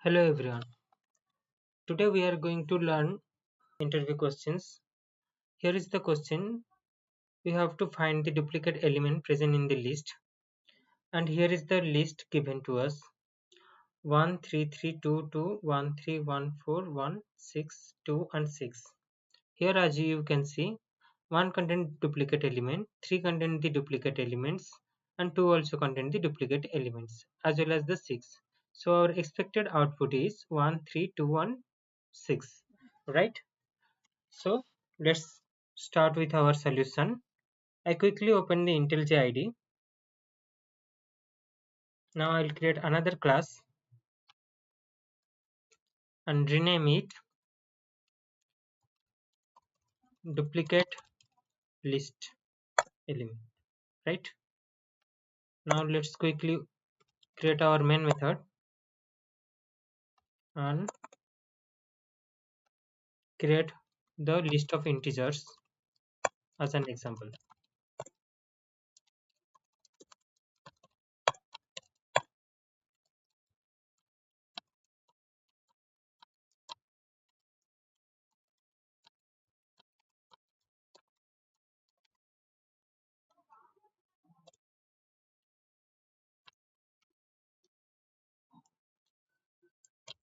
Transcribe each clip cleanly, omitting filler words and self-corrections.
Hello everyone. Today we are going to learn interview questions. Here is the question. We have to find the duplicate element present in the list, and here is the list given to us: 1 3 3 2 2 1 3 1 4 1 6 2 and 6. Here as you can see, 1 contains duplicate element, 3 contain the duplicate elements, and 2 also contain the duplicate elements as well as the 6. So our expected output is 1 3 2 1 6, right? So let's start with our solution. I quickly open the IntelliJ IDE. Now I'll create another class and rename it duplicate list element, right? Now let's quickly create our main method and create the list of integers as an example.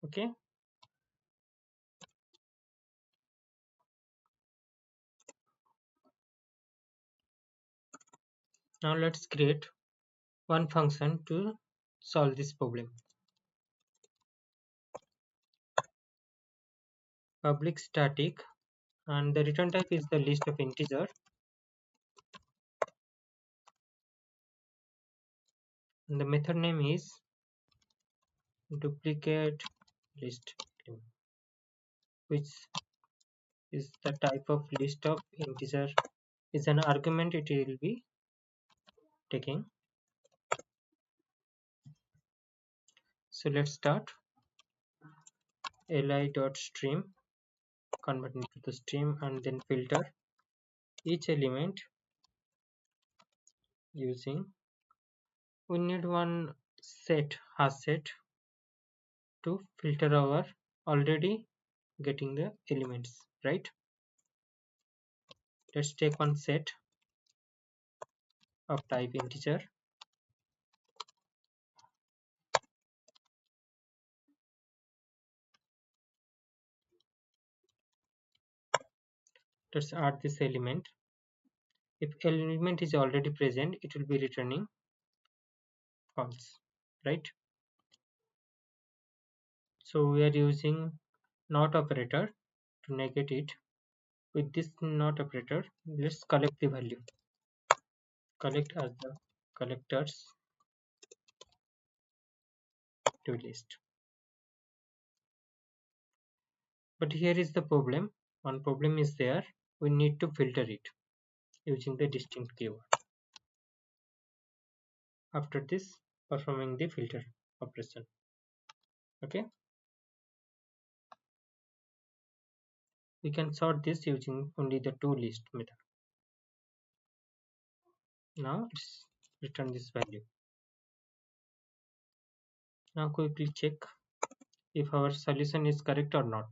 Okay. Now let's create one function to solve this problem. Public static, and the return type is the list of integer, and the method name is duplicate list element, which is the type of list of integer is an argument it will be taking. So let's start li.stream, convert into the stream, and then filter each element using, we need one set, hash set, to filter our already getting the elements, right? Let's take one set of type integer. Let's add this element. If element is already present, it will be returning false, right? So we are using not operator to negate it. With this not operator, let's collect the value. Collect as the collectors to list. But here is the problem. One problem is there. We need to filter it using the distinct keyword. After this, performing the filter operation. Okay. We can sort this using only the toList method. Now let's return this value. Now quickly check if our solution is correct or not.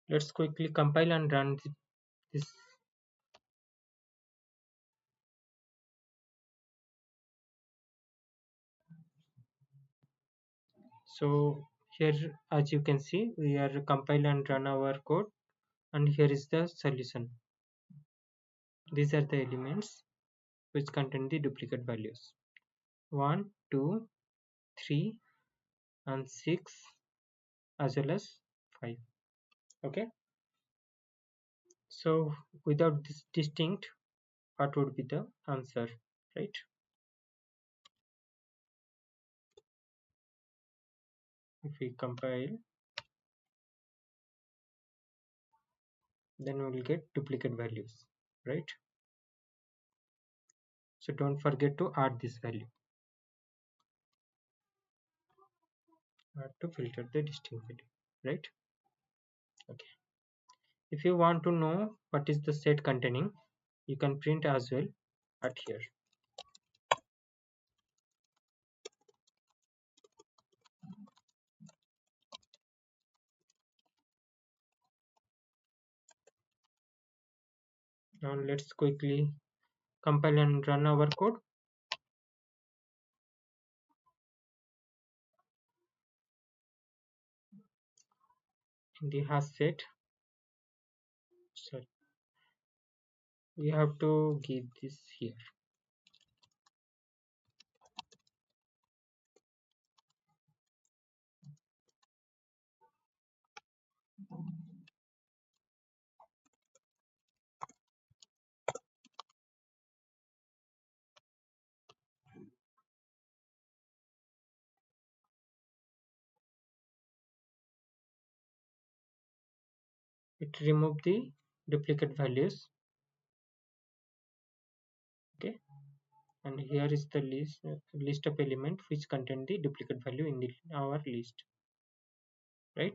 Let's quickly compile and run this. So here, as you can see, we are compile and run our code, and here is the solution. These are the elements which contain the duplicate values: 1 2 3 and 6 as well as 5. Okay. So without this distinct, what would be the answer, right? If we compile, then we will get duplicate values, right? So don't forget to add this value to filter the distinct value, right? Okay. If you want to know what is the set containing, you can print as well at here. Now let's quickly compile and run our code. In the hash set, sorry, we have to give this here. It remove the duplicate values. Okay, and here is the list of element which contain the duplicate value in our list, right?